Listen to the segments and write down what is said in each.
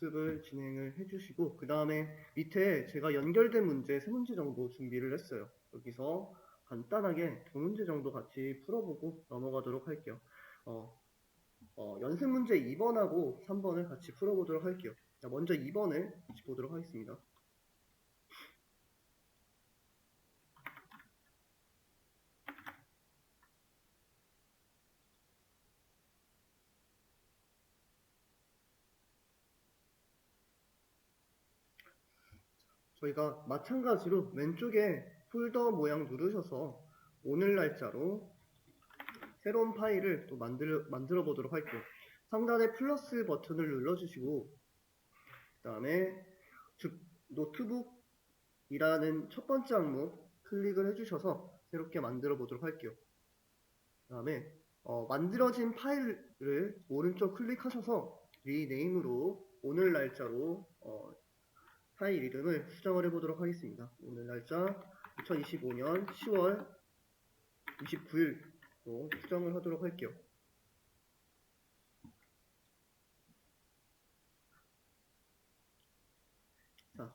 복습을 진행을 해주시고 그 다음에 밑에 제가 연결된 문제 3문제 정도 준비를 했어요. 여기서 간단하게 2문제 정도 같이 풀어보고 넘어가도록 할게요. 연습 문제 2번하고 3번을 같이 풀어보도록 할게요. 자, 먼저 2번을 같이 보도록 하겠습니다. 저희가 마찬가지로 왼쪽에 폴더 모양 누르셔서 오늘 날짜로 새로운 파일을 또 만들어 보도록 할게요. 상단에 플러스 버튼을 눌러주시고 그 다음에 노트북이라는 첫 번째 항목 클릭을 해주셔서 새롭게 만들어 보도록 할게요. 그 다음에 만들어진 파일을 오른쪽 클릭하셔서 리네임으로 오늘 날짜로 파일 이름을 수정을 해보도록 하겠습니다. 오늘 날짜 2025년 10월 29일로 수정을 하도록 할게요. 자,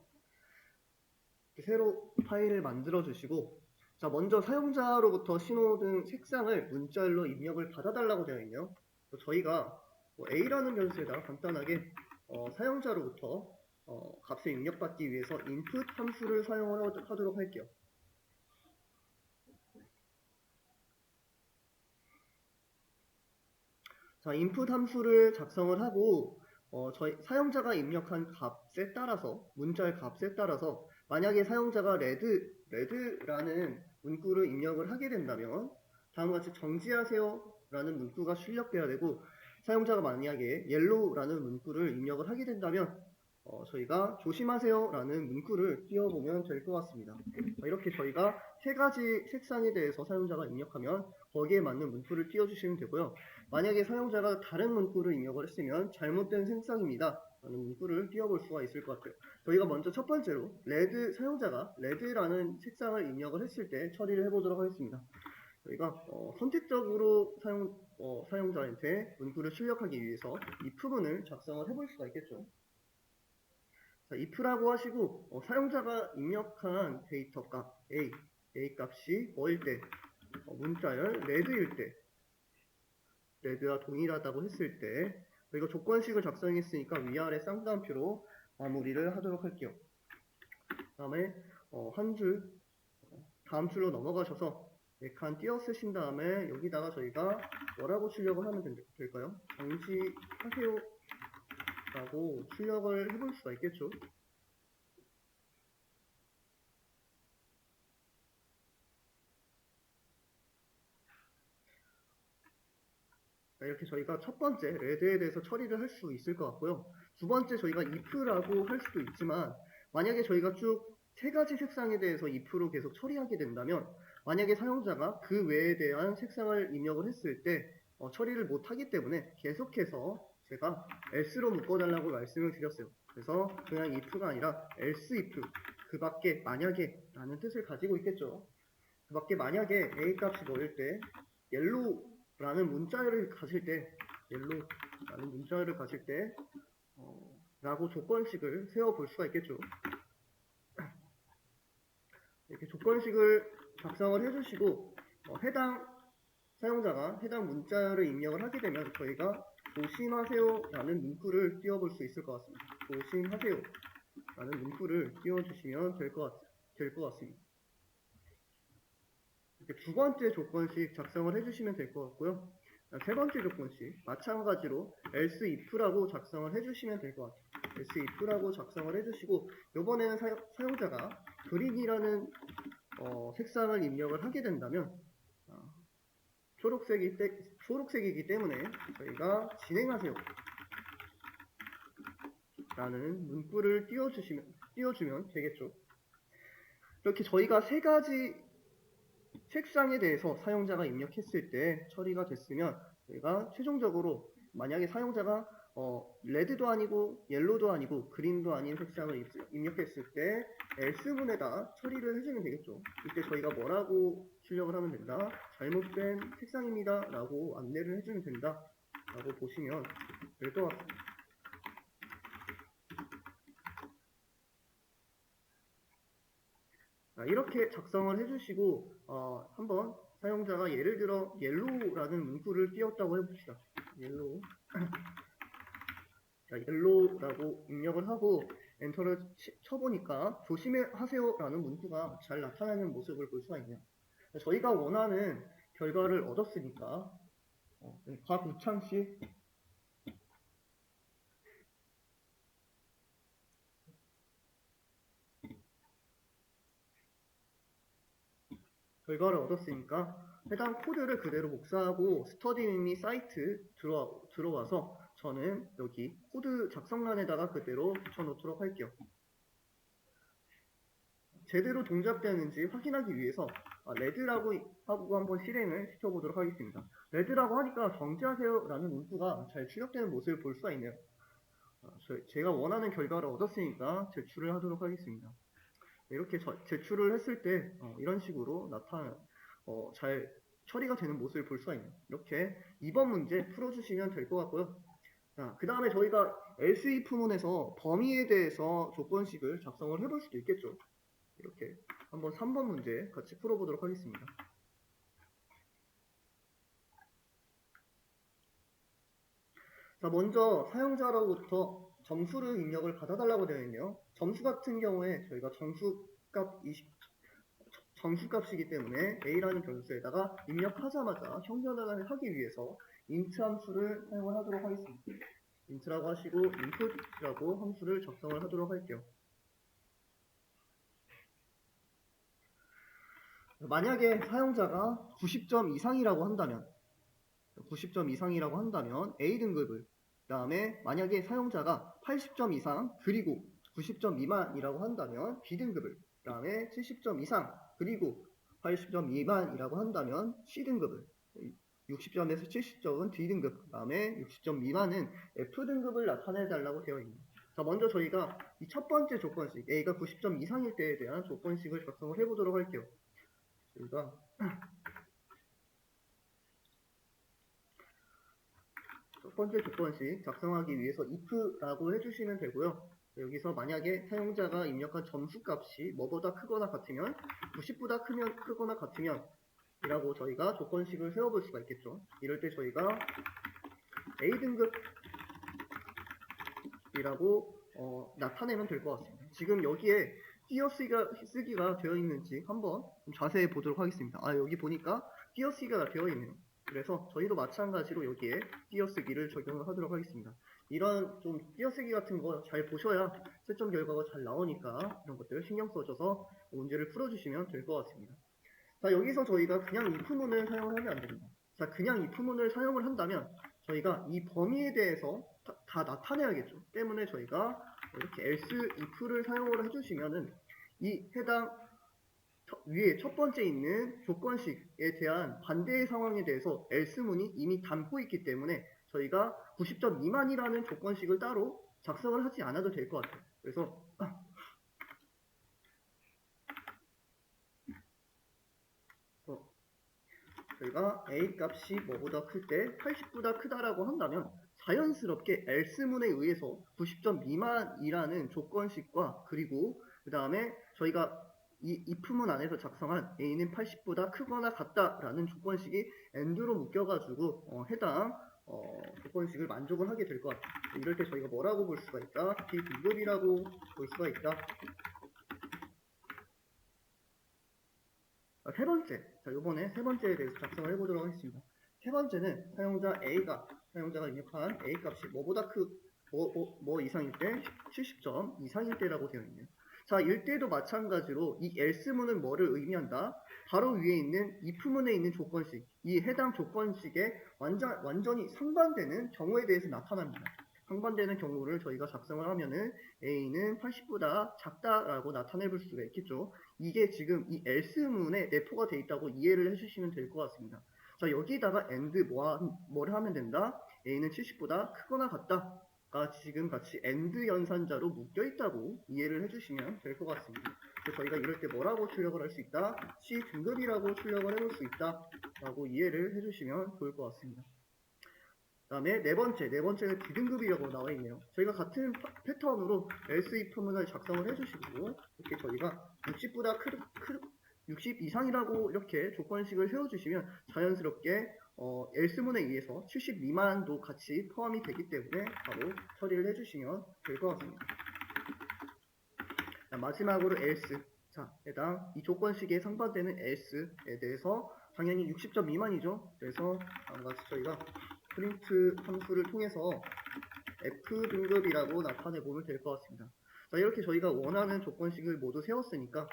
새로 파일을 만들어 주시고 자, 먼저 사용자로부터 신호등 색상을 문자열로 입력을 받아달라고 되어 있네요. 저희가 A라는 변수에다가 간단하게 사용자로부터 값을 입력받기 위해서 input 함수를 사용하도록 할게요. 자, input 함수를 작성을 하고 저희 사용자가 입력한 값에 따라서 문자의 값에 따라서 만약에 사용자가 red라는 문구를 입력을 하게 된다면 다음과 같이 정지하세요 라는 문구가 출력돼야 되고 사용자가 만약에 yellow라는 문구를 입력을 하게 된다면 저희가 조심하세요 라는 문구를 띄워보면 될 것 같습니다. 이렇게 저희가 세 가지 색상에 대해서 사용자가 입력하면 거기에 맞는 문구를 띄워주시면 되고요. 만약에 사용자가 다른 문구를 입력을 했으면 잘못된 색상입니다 라는 문구를 띄워볼 수가 있을 것 같아요. 저희가 먼저 첫 번째로 사용자가 red라는 색상을 입력을 했을 때 처리를 해보도록 하겠습니다. 저희가 선택적으로 사용자한테 문구를 출력하기 위해서 이 부분을 작성을 해볼 수가 있겠죠. 자, if라고 하시고 사용자가 입력한 데이터 값 A 값이 뭐일 때 문자열 red일 때 red와 동일하다고 했을 때 저희가 조건식을 작성했으니까 위아래 쌍따옴표로 마무리를 하도록 할게요. 그 다음에 한 줄 다음 줄로 넘어가셔서 4칸 띄어 쓰신 다음에 여기다가 저희가 뭐라고 출력을 하면 될까요? 정지하세요 라고 출력을 해볼 수가 있겠죠. 이렇게 저희가 첫 번째 red에 대해서 처리를 할 수 있을 것 같고요. 두 번째 저희가 if라고 할 수도 있지만 만약에 저희가 쭉 세 가지 색상에 대해서 if로 계속 처리하게 된다면 만약에 사용자가 그 외에 대한 색상을 입력을 했을 때 처리를 못하기 때문에 계속해서 제가 else로 묶어달라고 말씀을 드렸어요. 그래서 그냥 if가 아니라 else if 그 밖에 만약에 라는 뜻을 가지고 있겠죠. 그 밖에 만약에 A 값이 뭐일 때 yellow라는 문자열을 가질 때 라고 조건식을 세워볼 수가 있겠죠. 이렇게 조건식을 작성을 해주시고 해당 사용자가 해당 문자열을 입력을 하게 되면 저희가 조심하세요 라는 문구를 띄워볼 수 있을 것 같습니다. 조심하세요 라는 문구를 띄워주시면 될 것 같습니다. 이렇게 두 번째 조건식 작성을 해주시면 될 것 같고요. 세 번째 조건식 마찬가지로 else if라고 작성을 해주시면 될 것 같아요. else if라고 작성을 해주시고 이번에는 사용자가 그린이라는 색상을 입력을 하게 된다면 초록색이기 때문에 저희가 진행하세요 라는 문구를 띄워주면 되겠죠. 이렇게 저희가 세 가지 색상에 대해서 사용자가 입력했을 때 처리가 됐으면 저희가 최종적으로 만약에 사용자가 레드도 아니고 옐로도 아니고 그린도 아닌 색상을 입력했을 때 else문에다 처리를 해주면 되겠죠. 이때 저희가 뭐라고 출력을 하면 된다. 잘못된 색상입니다 라고 안내를 해주면 된다 라고 보시면 될 것 같습니다. 자, 이렇게 작성을 해주시고 한번 사용자가 예를 들어 옐로우라는 문구를 띄웠다고 해봅시다. 옐로우. 자, 옐로우라고 입력을 하고 엔터를 쳐보니까 조심하세요라는 문구가 잘 나타나는 모습을 볼 수가 있네요. 저희가 원하는 결과를 얻었으니까 곽우창씨 결과를 얻었으니까 해당 코드를 그대로 복사하고 스터디미 사이트 들어와서 저는 여기 코드 작성란에다가 그대로 붙여놓도록 할게요. 제대로 동작되는지 확인하기 위해서 레드라고 하고 한번 실행을 시켜보도록 하겠습니다. 레드라고 하니까 정지하세요 라는 문구가 잘 출력되는 모습을 볼 수가 있네요. 제가 원하는 결과를 얻었으니까 제출을 하도록 하겠습니다. 이렇게 제출을 했을 때 이런 식으로 잘 처리가 되는 모습을 볼 수가 있네요. 이렇게 2번 문제 풀어주시면 될 것 같고요. 자, 그 다음에 저희가 else if문에서 범위에 대해서 조건식을 작성을 해볼 수도 있겠죠. 이렇게 한번 3번 문제 같이 풀어보도록 하겠습니다. 자, 먼저 사용자로부터 점수를 입력을 받아달라고 되어 있네요. 점수 같은 경우에 저희가 점수값이기 때문에 a라는 변수에다가 입력하자마자 형변화를 하기 위해서 int 함수를 사용을 하도록 하겠습니다. int라고 하시고 input이라고 함수를 작성을 하도록 할게요. 만약에 사용자가 90점 이상이라고 한다면 A 등급을, 그 다음에 만약에 사용자가 80점 이상 그리고 90점 미만이라고 한다면 B 등급을, 그 다음에 70점 이상 그리고 80점 미만이라고 한다면 C 등급을, 60점에서 70점은 D 등급, 그 다음에 60점 미만은 F 등급을 나타내 달라고 되어 있습니다. 자, 먼저 저희가 이 첫 번째 조건식 A가 90점 이상일 때에 대한 조건식을 작성을 해보도록 할게요. 저희가 첫 번째 조건식 작성하기 위해서 if라고 해주시면 되고요. 여기서 만약에 사용자가 입력한 점수값이 뭐보다 크거나 같으면 90보다 크거나 같으면 이라고 저희가 조건식을 세워볼 수가 있겠죠. 이럴 때 저희가 A등급이라고 나타내면 될 것 같습니다. 지금 여기에 띄어쓰기가 되어 있는지 한번 좀 자세히 보도록 하겠습니다. 여기 보니까 띄어쓰기가 되어 있네요. 그래서 저희도 마찬가지로 여기에 띄어쓰기를 적용을 하도록 하겠습니다. 이런 좀 띄어쓰기 같은 거 잘 보셔야 채점 결과가 잘 나오니까 이런 것들을 신경 써줘서 문제를 풀어주시면 될 것 같습니다. 자, 여기서 저희가 그냥 if문을 사용을 하면 안 됩니다. 자, 그냥 if문을 사용을 한다면 저희가 이 범위에 대해서 다 나타내야겠죠. 때문에 저희가 이렇게 else if를 사용을 해주시면은 이 해당 위에 첫 번째 있는 조건식에 대한 반대의 상황에 대해서 else문이 이미 담고 있기 때문에 저희가 90점 미만이라는 조건식을 따로 작성을 하지 않아도 될 것 같아요. 그래서 저희가 a 값이 뭐보다 클 때 80보다 크다라고 한다면 자연스럽게 else문에 의해서 90점 미만이라는 조건식과 그리고 그 다음에 저희가 이 if문 안에서 작성한 a는 80보다 크거나 같다라는 조건식이 and로 묶여가지고 해당 조건식을 만족을 하게 될 것 같아요. 이럴 때 저희가 뭐라고 볼 수가 있다? 비등급이라고 볼 수가 있다. 세 번째, 자, 이번에 세 번째에 대해서 작성을 해보도록 하겠습니다. 세 번째는 사용자가 입력한 A 값이 뭐보다 뭐 이상일 때 70점 이상일 때라고 되어 있네요. 자, 이때도 마찬가지로 이 else문은 뭐를 의미한다? 바로 위에 있는 if문에 있는 조건식, 이 해당 조건식에 완전히 상반되는 경우에 대해서 나타납니다. 상반되는 경우를 저희가 작성을 하면은 A는 80보다 작다라고 나타내 볼 수가 있겠죠. 이게 지금 이 else문에 내포가 되어 있다고 이해를 해주시면 될 것 같습니다. 자, 여기다가 and 뭐를 하면 된다? A는 70보다 크거나 같다가 지금 같이 and 연산자로 묶여 있다고 이해를 해주시면 될 것 같습니다. 그래서 저희가 이럴 때 뭐라고 출력을 할 수 있다? C 등급이라고 출력을 해볼 수 있다 라고 이해를 해주시면 좋을 것 같습니다. 그다음에 네 번째는 B등급이라고 나와 있네요. 저희가 같은 패턴으로 else if 문을 작성을 해주시고 이렇게 저희가 60 이상이라고 이렇게 조건식을 세워주시면 자연스럽게 else문에 의해서 70 미만도 같이 포함이 되기 때문에 바로 처리를 해주시면 될 것 같습니다. 자, 마지막으로 else. 자, 해당 이 조건식에 상반되는 else에 대해서 당연히 60점 미만이죠. 그래서 다음과 같이 저희가 프린트 함수를 통해서 F등급이라고 나타내 보면 될 것 같습니다. 자, 이렇게 저희가 원하는 조건식을 모두 세웠으니까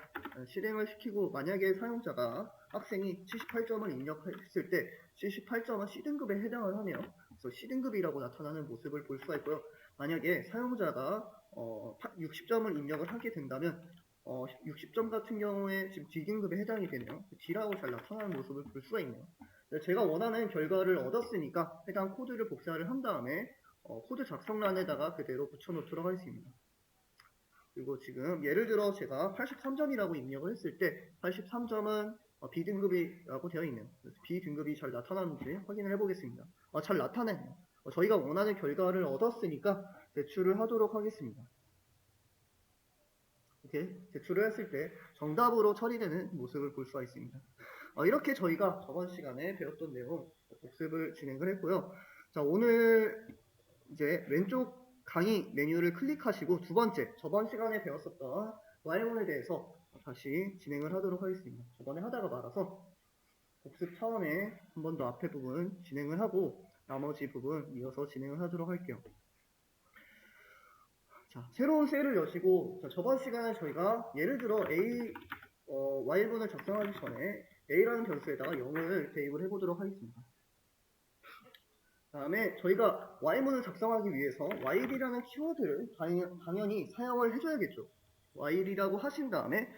실행을 시키고 만약에 사용자가 학생이 78점을 입력했을 때 78점은 C등급에 해당을 하네요. 그래서 C등급이라고 나타나는 모습을 볼 수가 있고요. 만약에 사용자가 60점을 입력을 하게 된다면 60점 같은 경우에 지금 D등급에 해당이 되네요. D라고 잘 나타나는 모습을 볼 수가 있네요. 제가 원하는 결과를 얻었으니까 해당 코드를 복사를 한 다음에 코드 작성란에다가 그대로 붙여놓도록 하겠습니다. 그리고 지금 예를 들어 제가 83점이라고 입력을 했을 때 83점은 B등급이라고 되어 있네요. 그래서 B등급이 잘 나타나는지 확인을 해보겠습니다. 잘 나타나네요. 저희가 원하는 결과를 얻었으니까 제출을 하도록 하겠습니다. 이렇게 제출을 했을 때 정답으로 처리되는 모습을 볼 수가 있습니다. 이렇게 저희가 저번 시간에 배웠던 내용 복습을 진행을 했고요. 자, 오늘 이제 왼쪽 강의 메뉴를 클릭하시고 두 번째, 저번 시간에 배웠었던 Y문에 대해서 다시 진행을 하도록 하겠습니다. 저번에 하다가 말아서 복습 차원에 한 번 더 앞에 부분 진행을 하고 나머지 부분 이어서 진행을 하도록 할게요. 자, 새로운 셀을 여시고 자, 저번 시간에 저희가 예를 들어 Y문을 작성하기 전에 A라는 변수에다가 0을 대입을 해보도록 하겠습니다. 다음에 저희가 Y문을 작성하기 위해서 while이라는 키워드를 당연히 사용을 해줘야겠죠. while이라고 하신 다음에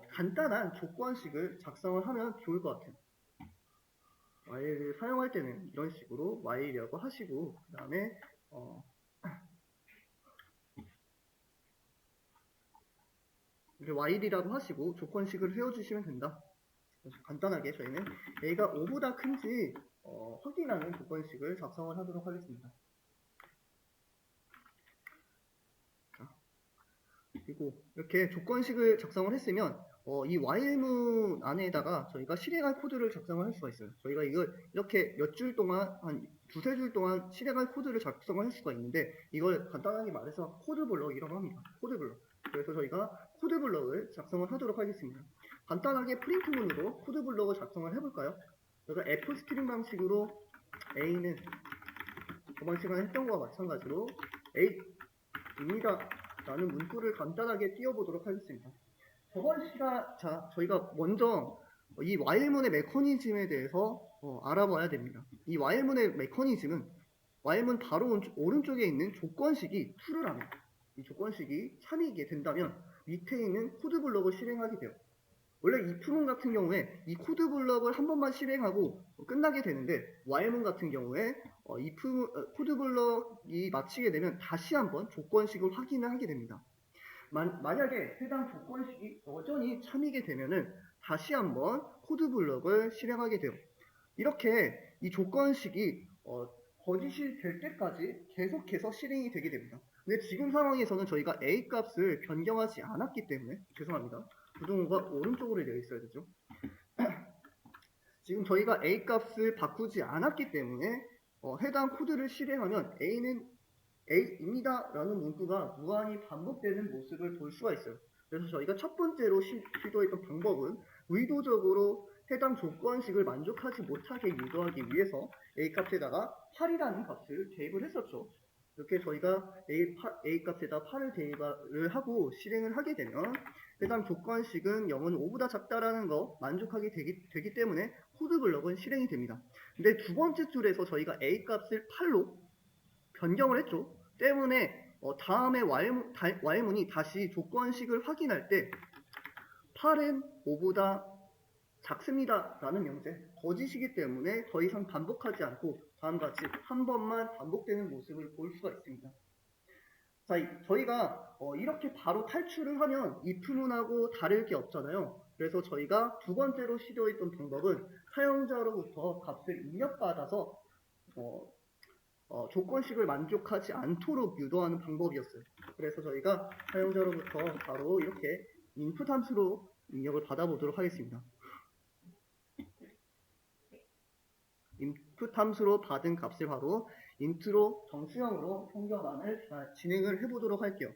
간단한 조건식을 작성을 하면 좋을 것 같아요. while을 사용할 때는 이런 식으로 while이라고 하시고 그 다음에 while이라고 하시고 조건식을 세워주시면 된다. 간단하게 저희는 A가 5보다 큰지 확인하는 조건식을 작성을 하도록 하겠습니다. 자, 그리고 이렇게 조건식을 작성을 했으면 이 while문 안에다가 저희가 실행할 코드를 작성을 할 수가 있어요. 저희가 이걸 이렇게 몇 줄 동안 한 두세 줄 동안 실행할 코드를 작성을 할 수가 있는데 이걸 간단하게 말해서 코드블럭이라고 합니다. 코드블럭. 그래서 저희가 코드블럭을 작성을 하도록 하겠습니다. 간단하게 프린트문으로 코드블럭을 작성을 해볼까요? 저희가 f스트링 방식으로 A는 저번 시간에 했던 것과 마찬가지로 A입니다 라는 문구를 간단하게 띄워보도록 하겠습니다. 저번 시간 저희가 먼저 이 while문의 메커니즘에 대해서 알아봐야 됩니다. 이 while문의 메커니즘은 while문 바로 오른쪽에 있는 조건식이 true를 합니다. 이 조건식이 참이게 된다면 밑에 있는 코드블럭을 실행하게 돼요. 원래 if문 같은 경우에 이 코드블럭을 한 번만 실행하고 끝나게 되는데 while문 같은 경우에 코드블럭이 마치게 되면 다시 한번 조건식을 확인을 하게 됩니다. 만약에 해당 조건식이 여전히 참이게 되면은 다시 한번 코드블럭을 실행하게 돼요. 이렇게 이 조건식이 거짓이 될 때까지 계속해서 실행이 되게 됩니다. 근데 지금 상황에서는 저희가 A 값을 변경하지 않았기 때문에 죄송합니다. 부등호가 오른쪽으로 되어 있어야 되죠. 지금 저희가 A 값을 바꾸지 않았기 때문에 해당 코드를 실행하면 A는 A입니다 라는 문구가 무한히 반복되는 모습을 볼 수가 있어요. 그래서 저희가 첫 번째로 시도했던 방법은 의도적으로 해당 조건식을 만족하지 못하게 유도하기 위해서 A 값에다가 8이라는 값을 대입을 했었죠. 이렇게 저희가 A 값에다 8을 대입을 하고 실행을 하게 되면 해당 조건식은 0은 5보다 작다라는 거 만족하게 되기 때문에 코드블럭은 실행이 됩니다. 근데 두 번째 줄에서 저희가 A 값을 8로 변경을 했죠. 때문에 다음에 while문이 다시 조건식을 확인할 때 8은 5보다 작습니다 라는 명제 거짓이기 때문에 더 이상 반복하지 않고 다음과 같이 한 번만 반복되는 모습을 볼 수가 있습니다. 자, 저희가 이렇게 바로 탈출을 하면 if문하고 다를 게 없잖아요. 그래서 저희가 두 번째로 시도했던 방법은 사용자로부터 값을 입력받아서 조건식을 만족하지 않도록 유도하는 방법이었어요. 그래서 저희가 사용자로부터 바로 이렇게 input 함수로 입력을 받아보도록 하겠습니다. input 함수로 받은 값을 바로 int로 정수형으로 성경안을 진행을 해보도록 할게요.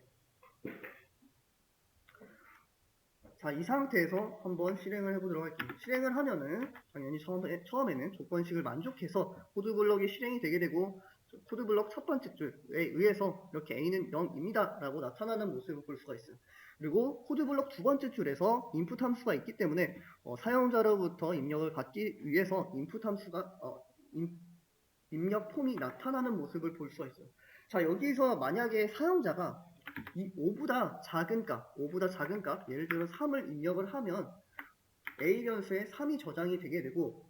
자, 이 상태에서 한번 실행을 해보도록 할게요. 실행을 하면은 당연히 처음에는 조건식을 만족해서 코드블럭이 실행이 되게 되고 코드블럭 첫 번째 줄에 의해서 이렇게 A는 0입니다 라고 나타나는 모습을 볼 수가 있어요. 그리고 코드블럭 두 번째 줄에서 input 함수가 있기 때문에 사용자로부터 입력을 받기 위해서 input 함수가 입력 폼이 나타나는 모습을 볼 수가 있어요. 자, 여기서 만약에 사용자가 이 5보다 작은 값, 예를 들어 3을 입력을 하면 A 변수에 3이 저장이 되게 되고,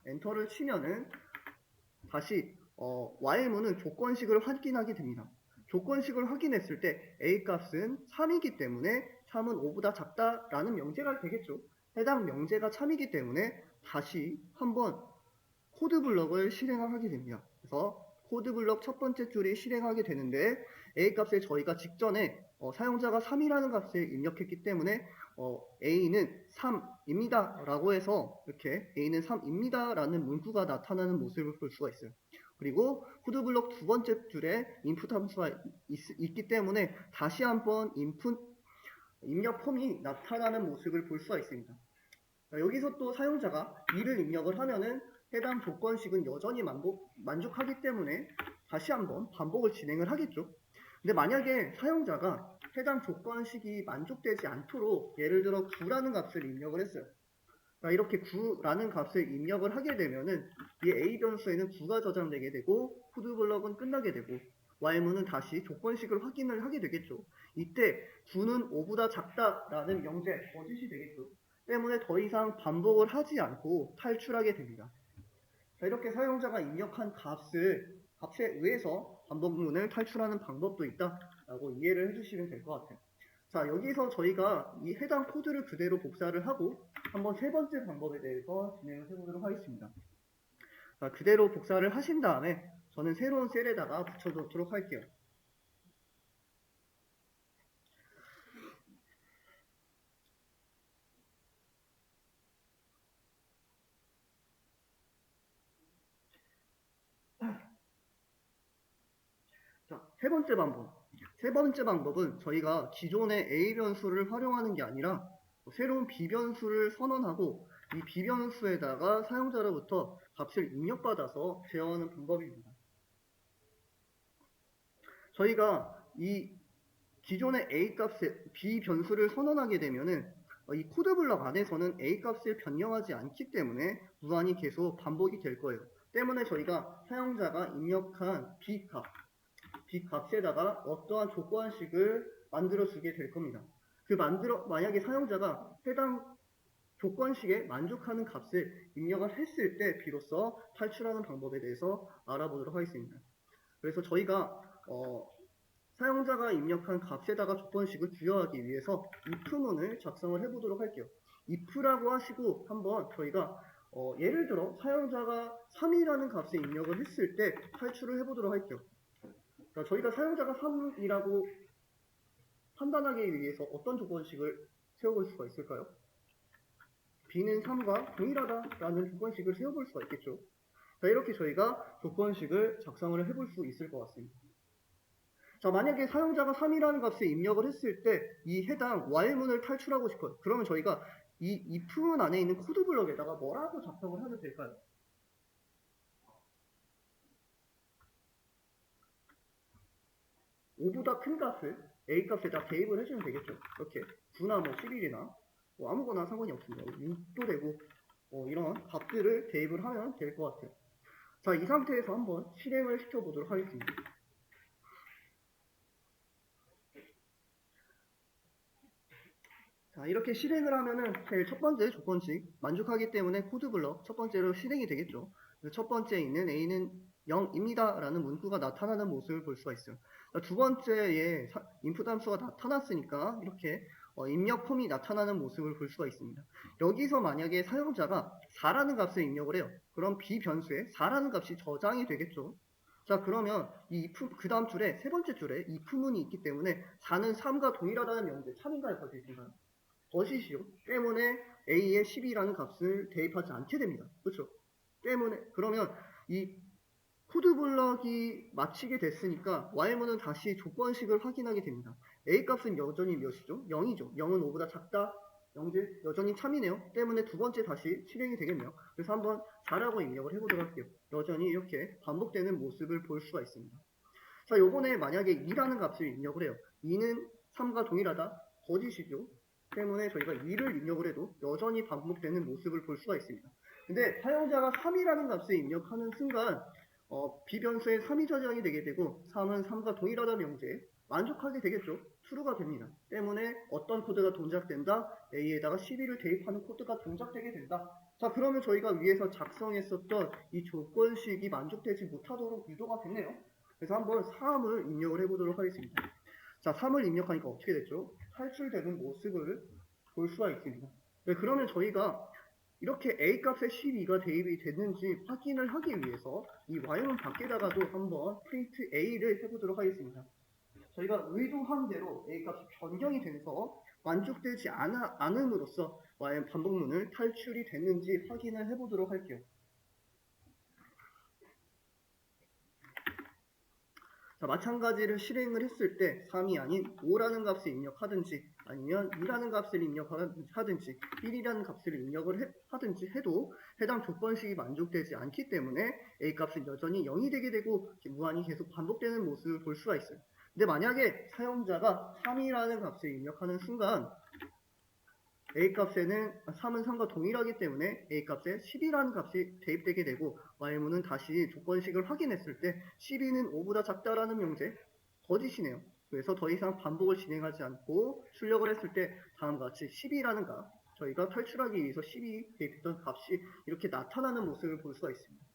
엔터를 치면은 다시 while문은 조건식을 확인하게 됩니다. 조건식을 확인했을 때 A 값은 3이기 때문에 3은 5보다 작다라는 명제가 되겠죠. 해당 명제가 참이기 때문에 다시 한번 코드블럭을 실행하게 됩니다. 그래서 코드블럭 첫 번째 줄이 실행하게 되는데 A 값에 저희가 직전에 사용자가 3이라는 값을 입력했기 때문에 A는 3입니다 라고 해서 이렇게 A는 3입니다 라는 문구가 나타나는 모습을 볼 수가 있어요. 그리고 코드블럭 두 번째 줄에 input 함수가 있기 때문에 다시 한번 입력 폼이 나타나는 모습을 볼 수가 있습니다. 여기서 또 사용자가 2를 입력을 하면은 해당 조건식은 여전히 만족하기 때문에 다시 한번 반복을 진행을 하겠죠. 근데 만약에 사용자가 해당 조건식이 만족되지 않도록 예를 들어 9라는 값을 입력을 했어요. 이렇게 9라는 값을 입력을 하게 되면은 이 A 변수에는 9가 저장되게 되고 코드블럭은 끝나게 되고 while문은 다시 조건식을 확인을 하게 되겠죠. 이때 9는 5보다 작다라는 명제 거짓이 되겠죠. 때문에 더 이상 반복을 하지 않고 탈출하게 됩니다. 자, 이렇게 사용자가 입력한 값에 의해서 반복문을 탈출하는 방법도 있다라고 이해를 해주시면 될 것 같아요. 자, 여기서 저희가 이 해당 코드를 그대로 복사를 하고 한번 세 번째 방법에 대해서 진행을 해보도록 하겠습니다. 자, 그대로 복사를 하신 다음에 저는 새로운 셀에다가 붙여놓도록 할게요. 자, 세 번째 방법은 저희가 기존의 A 변수를 활용하는 게 아니라 새로운 B 변수를 선언하고 이 B 변수에다가 사용자로부터 값을 입력받아서 제어하는 방법입니다. 저희가 이 기존의 A 값에 B 변수를 선언하게 되면은 이 코드 블럭 안에서는 A 값을 변경하지 않기 때문에 무한히 계속 반복이 될 거예요. 때문에 저희가 사용자가 입력한 B 값에다가 어떠한 조건식을 만들어 주게 될 겁니다. 만약에 사용자가 해당 조건식에 만족하는 값을 입력을 했을 때 비로소 탈출하는 방법에 대해서 알아보도록 하겠습니다. 그래서 저희가 사용자가 입력한 값에다가 조건식을 부여하기 위해서 if문을 작성을 해보도록 할게요. if라고 하시고 한번 저희가 예를 들어 사용자가 3이라는 값에 입력을 했을 때 탈출을 해보도록 할게요. 자, 저희가 사용자가 3이라고 판단하기 위해서 어떤 조건식을 세워볼 수가 있을까요? b는 3과 동일하다라는 조건식을 세워볼 수가 있겠죠. 자, 이렇게 저희가 조건식을 작성을 해볼 수 있을 것 같습니다. 자, 만약에 사용자가 3이라는 값에 입력을 했을 때 이 해당 while문을 탈출하고 싶어요. 그러면 저희가 이 if문 안에 있는 코드 블럭에다가 뭐라고 작성을 하면 될까요? 5보다 큰 값을 A 값에다 대입을 해주면 되겠죠. 이렇게 9나 뭐 11이나 뭐 아무거나 상관이 없습니다. 6도 되고 이런 값들을 대입을 하면 될 것 같아요. 자, 이 상태에서 한번 실행을 시켜보도록 하겠습니다. 자, 이렇게 실행을 하면은 제일 첫 번째 조건식 만족하기 때문에 코드블럭 첫 번째로 실행이 되겠죠. 첫 번째에 있는 A는 0입니다 라는 문구가 나타나는 모습을 볼 수가 있어요. 두 번째에 인풋 함수가 나타났으니까 이렇게 입력 폼이 나타나는 모습을 볼 수가 있습니다. 여기서 만약에 사용자가 4라는 값을 입력을 해요. 그럼 비변수에 4라는 값이 저장이 되겠죠. 자, 그러면 그 다음 줄에, 세 번째 줄에 if문이 있기 때문에 4는 3과 동일하다는 명제, 참인가요? 거짓인가요? 거짓이요. 때문에 a에 12라는 값을 대입하지 않게 됩니다. 그렇죠? 때문에, 그러면 이 코드 블럭이 마치게 됐으니까 while문은 다시 조건식을 확인하게 됩니다. a 값은 여전히 몇이죠? 0이죠. 0은 5보다 작다. 0들 여전히 참이네요. 때문에 두 번째 다시 실행이 되겠네요. 그래서 한번 4라고 입력을 해보도록 할게요. 여전히 이렇게 반복되는 모습을 볼 수가 있습니다. 자, 요번에 만약에 2라는 값을 입력을 해요. 2는 3과 동일하다. 거짓이죠. 때문에 저희가 2를 입력을 해도 여전히 반복되는 모습을 볼 수가 있습니다. 근데 사용자가 3이라는 값을 입력하는 순간 비변수에 3이 저장이 되게 되고 3은 3과 동일하다 명제에 만족하게 되겠죠. true가 됩니다. 때문에 어떤 코드가 동작된다? a에다가 12를 대입하는 코드가 동작되게 된다. 자, 그러면 저희가 위에서 작성했었던 이 조건식이 만족되지 못하도록 유도가 됐네요. 그래서 한번 3을 입력을 해보도록 하겠습니다. 자, 3을 입력하니까 어떻게 됐죠? 탈출되는 모습을 볼 수가 있습니다. 네, 그러면 저희가 이렇게 a 값에 12가 대입이 됐는지 확인을 하기 위해서 이 while문 밖에다가도 한번 print a를 해보도록 하겠습니다. 저희가 의도한 대로 a 값이 변경이 돼서 만족되지 않음으로써 while 반복문을 탈출이 됐는지 확인을 해보도록 할게요. 자, 마찬가지를 실행을 했을 때 3이 아닌 5라는 값을 입력하든지 아니면 2라는 값을 입력하든지 1이라는 값을 입력을 하든지 해도 해당 조건식이 만족되지 않기 때문에 a 값은 여전히 0이 되게 되고 무한히 계속 반복되는 모습을 볼 수가 있어요. 근데 만약에 사용자가 3이라는 값을 입력하는 순간 a 값에는 3은 3과 동일하기 때문에 a 값에 10이라는 값이 대입되게 되고 while문은 다시 조건식을 확인했을 때 12는 5보다 작다라는 명제 거짓이네요. 그래서 더 이상 반복을 진행하지 않고 출력을 했을 때 다음과 같이 12라는 값 저희가 탈출하기 위해서 12 대입했던 값이 이렇게 나타나는 모습을 볼 수가 있습니다.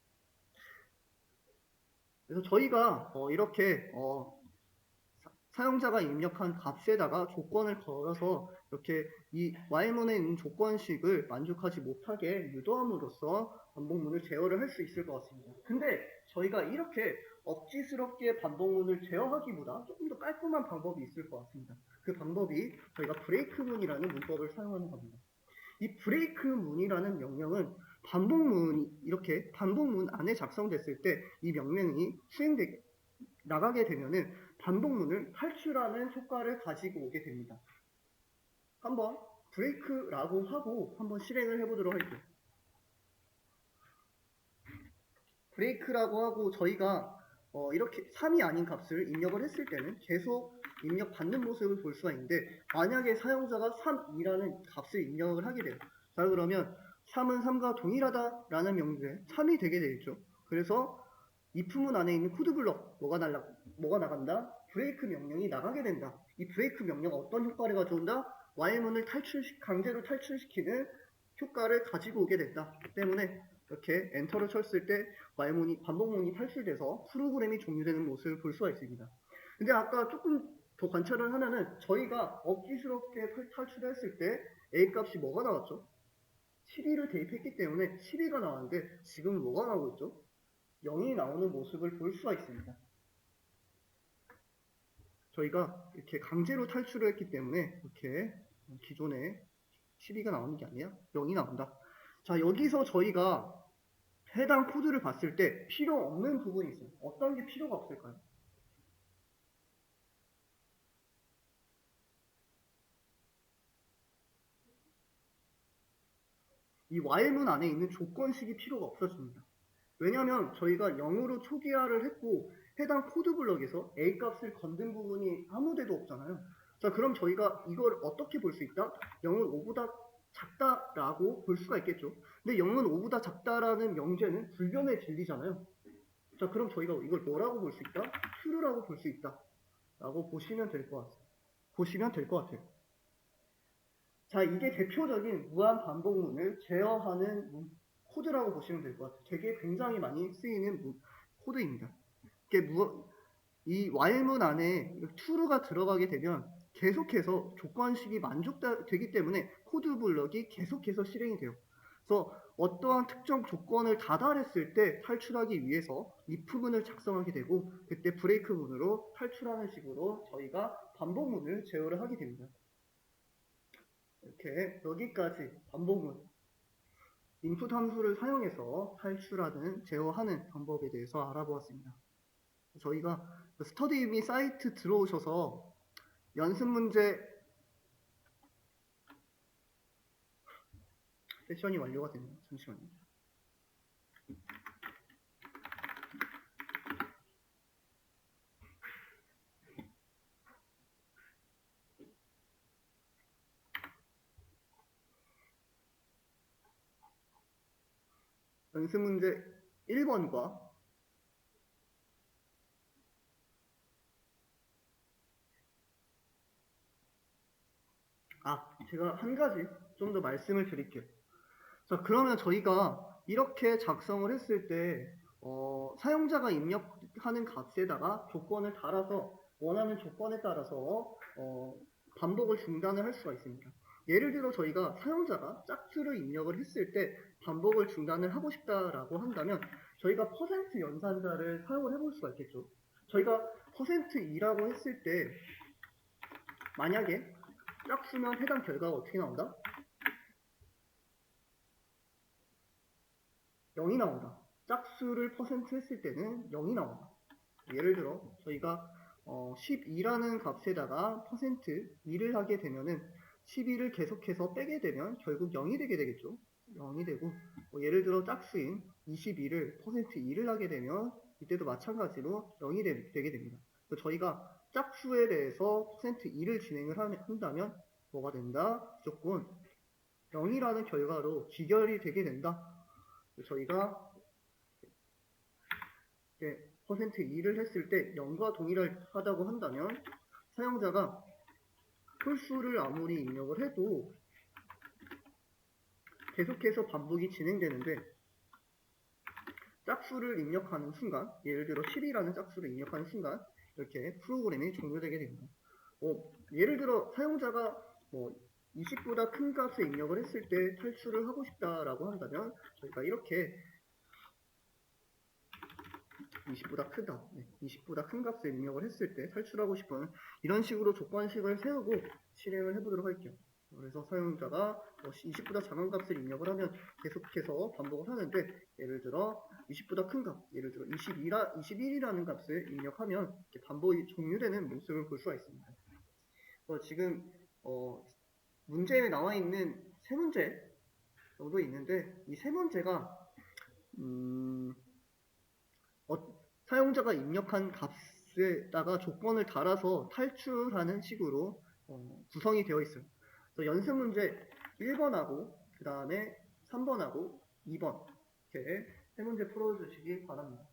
그래서 저희가 이렇게 사용자가 입력한 값에다가 조건을 걸어서 이렇게 이 while문에 있는 조건식을 만족하지 못하게 유도함으로써 반복문을 제어를 할 수 있을 것 같습니다. 근데 저희가 이렇게 억지스럽게 반복문을 제어하기보다 조금 더 깔끔한 방법이 있을 것 같습니다. 그 방법이 저희가 브레이크문이라는 문법을 사용하는 겁니다. 이 브레이크문이라는 명령은 이렇게 반복문 안에 작성됐을 때 이 명령이 나가게 되면은 반복문을 탈출하는 효과를 가지고 오게 됩니다. 한번 브레이크라고 하고 한번 실행을 해보도록 할게요. 브레이크라고 하고 저희가 이렇게 3이 아닌 값을 입력을 했을 때는 계속 입력 받는 모습을 볼 수가 있는데 만약에 사용자가 3이라는 값을 입력을 하게 돼요. 자, 그러면 3은 3과 동일하다라는 명제에 3이 되게 되겠죠. 그래서 if문 안에 있는 코드 블럭 뭐가 나간다? 브레이크 명령이 나가게 된다. 이 브레이크 명령 어떤 효과를 가져온다? while문을 강제로 탈출시키는 효과를 가지고 오게 된다. 때문에 이렇게 엔터를 쳤을 때 반복문이 탈출돼서 프로그램이 종료되는 모습을 볼 수가 있습니다. 근데 아까 조금 더 관찰을 하면은 저희가 억지스럽게 탈출했을 때 A 값이 뭐가 나왔죠? 12를 대입했기 때문에 12가 나왔는데 지금 뭐가 나오고 있죠? 0이 나오는 모습을 볼 수가 있습니다. 저희가 이렇게 강제로 탈출을 했기 때문에 이렇게 기존에 12가 나오는 게 아니라 0이 나온다. 자, 여기서 저희가 해당 코드를 봤을 때 필요 없는 부분이 있어요. 어떤 게 필요가 없을까요? 이 while문 안에 있는 조건식이 필요가 없어집니다. 왜냐하면 저희가 0으로 초기화를 했고 해당 코드 블럭에서 A 값을 건든 부분이 아무데도 없잖아요. 자, 그럼 저희가 이걸 어떻게 볼 수 있다? 0은 5보다 작다라고 볼 수가 있겠죠. 근데 0은 5보다 작다라는 명제는 불변의 진리잖아요. 자, 그럼 저희가 이걸 뭐라고 볼 수 있다? true라고 볼 수 있다. 라고 보시면 될 것 같아요. 자, 이게 대표적인 무한 반복문을 제어하는 코드라고 보시면 될 것 같아요. 되게 굉장히 많이 쓰이는 코드입니다. 이 while문 안에 true가 들어가게 되면 계속해서 조건식이 만족되기 때문에 코드 블럭이 계속해서 실행이 돼요. 그래서 어떠한 특정 조건을 다달했을 때 탈출하기 위해서 if문을 작성하게 되고 그때 브레이크문으로 탈출하는 식으로 저희가 반복문을 제어를 하게 됩니다. 이렇게 여기까지 반복문 인풋 함수를 사용해서 탈출하는 제어하는 방법에 대해서 알아보았습니다. 저희가 스터디미 사이트 들어오셔서 연습 문제 세션이 완료가 됐네요. 잠시만요. 연습 문제 1번과 제가 한 가지 좀 더 말씀을 드릴게요. 자, 그러면 저희가 이렇게 작성을 했을 때 사용자가 입력하는 값에다가 조건을 달아서 원하는 조건에 따라서 반복을 중단을 할 수가 있습니다. 예를 들어 저희가 사용자가 짝수를 입력을 했을 때 반복을 중단을 하고 싶다라고 한다면 저희가 퍼센트 연산자를 사용을 해볼 수가 있겠죠. 저희가 %2라고 했을 때 만약에 짝수면 해당 결과가 어떻게 나온다? 0이 나온다. 짝수를 퍼센트 했을 때는 0이 나온다. 예를 들어 저희가 12라는 값에다가 퍼센트 2를 하게 되면은 12를 계속해서 빼게 되면 결국 0이 되게 되겠죠. 0이 되고 예를 들어 짝수인 22를 퍼센트 2를 하게 되면 이때도 마찬가지로 0이 되게 됩니다. 그래서 저희가 짝수에 대해서 퍼센트 2를 진행을 한다면 뭐가 된다? 무조건 0이라는 결과로 귀결이 되게 된다. 저희가 퍼센트 2를 했을 때 0과 동일하다고 한다면 사용자가 홀수를 아무리 입력을 해도 계속해서 반복이 진행되는데 짝수를 입력하는 순간, 예를 들어 10이라는 짝수를 입력하는 순간 이렇게 프로그램이 종료되게 됩니다. 예를 들어 사용자가 20보다 큰 값을 입력을 했을 때 탈출을 하고 싶다라고 한다면 저희가 이렇게 20보다 크다. 20보다 큰 값을 입력을 했을 때 탈출하고 싶은 이런 식으로 조건식을 세우고 실행을 해보도록 할게요. 그래서 사용자가 20보다 작은 값을 입력을 하면 계속해서 반복을 하는데 예를 들어 20보다 큰 값, 예를 들어 21이라는 값을 입력하면 이렇게 반복이 종료되는 모습을 볼 수가 있습니다. 지금 문제에 나와 있는 세 문제 정도 있는데 이 세 문제가 사용자가 입력한 값에다가 조건을 달아서 탈출하는 식으로 구성이 되어 있어요. 그래서 연습 문제 1번하고 그 다음에 3번하고 2번 이렇게 세 문제 풀어주시기 바랍니다.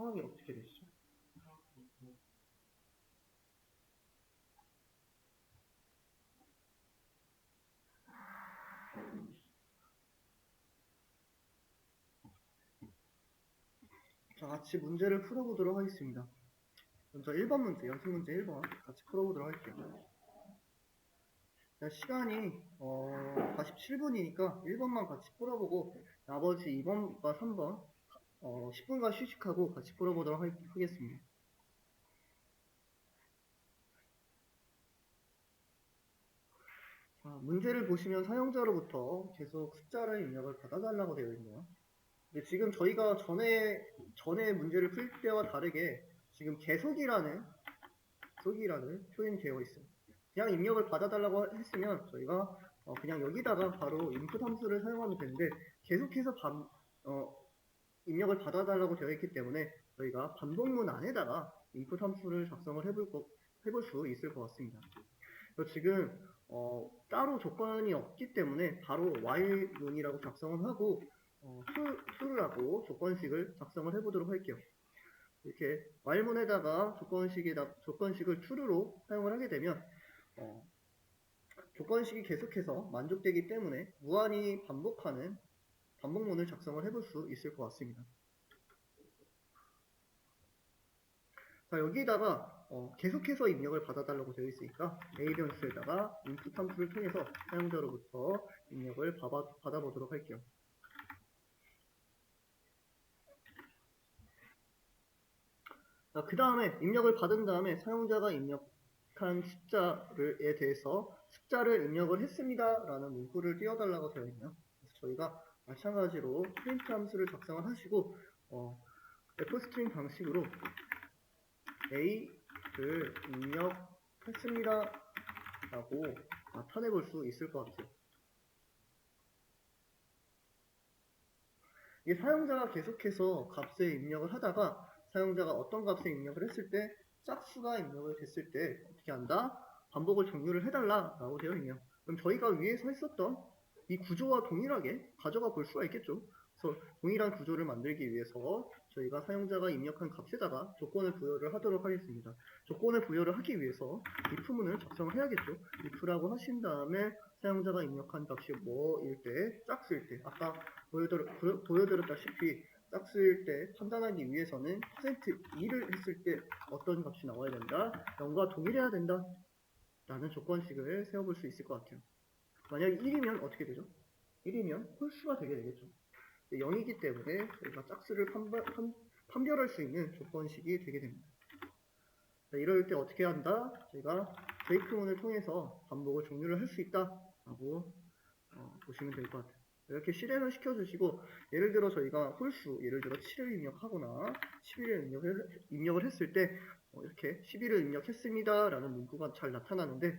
상황이 어떻게 되시죠? 자, 같이 문제를 풀어보도록 하겠습니다. 먼저 1번 문제, 연습 문제 1번 같이 풀어보도록 할게요. 자, 시간이 47분이니까 1번만 같이 풀어보고 나머지 2번과 3번 10분간 휴식하고 같이 풀어보도록 하겠습니다. 자, 문제를 보시면 사용자로부터 계속 숫자를 입력을 받아달라고 되어 있네요. 근데 지금 저희가 전에 문제를 풀 때와 다르게 지금 계속이라는 표현이 되어 있어요. 그냥 입력을 받아달라고 했으면 저희가 그냥 여기다가 바로 input 함수를 사용하면 되는데 계속해서 입력을 받아달라고 되어 있기 때문에 저희가 반복문 안에다가 input 함수를 작성을 해볼 수 있을 것 같습니다. 지금 따로 조건이 없기 때문에 바로 while문이라고 작성을 하고 true라고 조건식을 작성을 해보도록 할게요. 이렇게 while문에다가 조건식을 true로 사용을 하게 되면 조건식이 계속해서 만족되기 때문에 무한히 반복하는 반복문을 작성을 해볼 수 있을 것 같습니다. 자, 여기다가 계속해서 입력을 받아달라고 되어 있으니까 a 변수에다가 input 함수를 통해서 사용자로부터 입력을 받아보도록 할게요. 자, 그 다음에 입력을 받은 다음에 사용자가 입력한 숫자에 대해서 숫자를 입력을 했습니다 라는 문구를 띄워달라고 되어 있네요. 그래서 저희가 마찬가지로 프린트 함수를 작성을 하시고 fstring 방식으로 a를 입력했습니다 라고 나타내 볼 수 있을 것 같아요. 이게 사용자가 계속해서 값에 입력을 하다가 사용자가 어떤 값에 입력을 했을 때 짝수가 입력을 됐을 때 어떻게 한다? 반복을 종료를 해달라 라고 되어 있네요. 그럼 저희가 위에서 했었던 이 구조와 동일하게 가져가 볼 수가 있겠죠. 그래서 동일한 구조를 만들기 위해서 저희가 사용자가 입력한 값에다가 조건을 부여를 하도록 하겠습니다. 조건을 부여를 하기 위해서 if문을 작성을 해야겠죠. if라고 하신 다음에 사용자가 입력한 값이 뭐일 때, 짝수일 때, 아까 보여드렸다시피 짝수일 때 판단하기 위해서는 %2를 했을 때 어떤 값이 나와야 된다? 0과 동일해야 된다. 라는 조건식을 세워볼 수 있을 것 같아요. 만약에 1이면 어떻게 되죠? 1이면 홀수가 되게 되겠죠. 0이기 때문에 저희가 짝수를 판별할 수 있는 조건식이 되게 됩니다. 자, 이럴 때 어떻게 한다? 저희가 break문을 통해서 반복을 종료를 할 수 있다 라고 보시면 될 것 같아요. 이렇게 실행을 시켜주시고 예를 들어 저희가 홀수, 예를 들어 7을 입력하거나 11을 입력을 했을 때 이렇게 11을 입력했습니다 라는 문구가 잘 나타나는데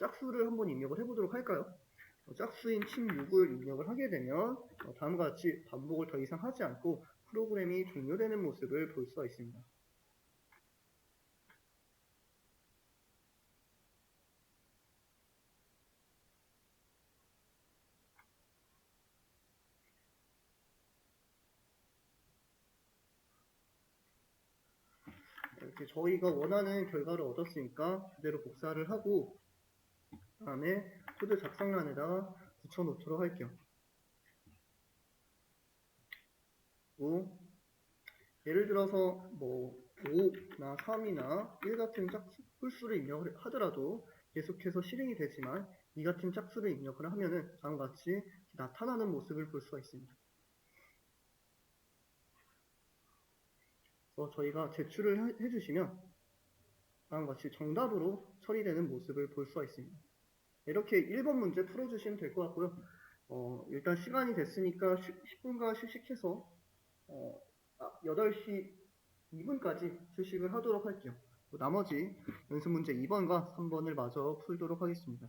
짝수를 한번 입력을 해보도록 할까요? 짝수인 16을 입력을 하게 되면 다음과 같이 반복을 더 이상 하지 않고 프로그램이 종료되는 모습을 볼 수가 있습니다. 이렇게 저희가 원하는 결과를 얻었으니까 그대로 복사를 하고 그 다음에 코드 작성란에다가 붙여놓도록 할게요. 예를 들어서 뭐 5나 3이나 1 같은 홀수를 입력을 하더라도 계속해서 실행이 되지만 이 같은 짝수를 입력을 하면은 다음과 같이 나타나는 모습을 볼 수가 있습니다. 저희가 제출을 해주시면 다음과 같이 정답으로 처리되는 모습을 볼 수가 있습니다. 이렇게 1번 문제 풀어주시면 될 것 같고요. 일단 시간이 됐으니까 10분간 휴식해서 8시 2분까지 휴식을 하도록 할게요. 나머지 연습 문제 2번과 3번을 마저 풀도록 하겠습니다.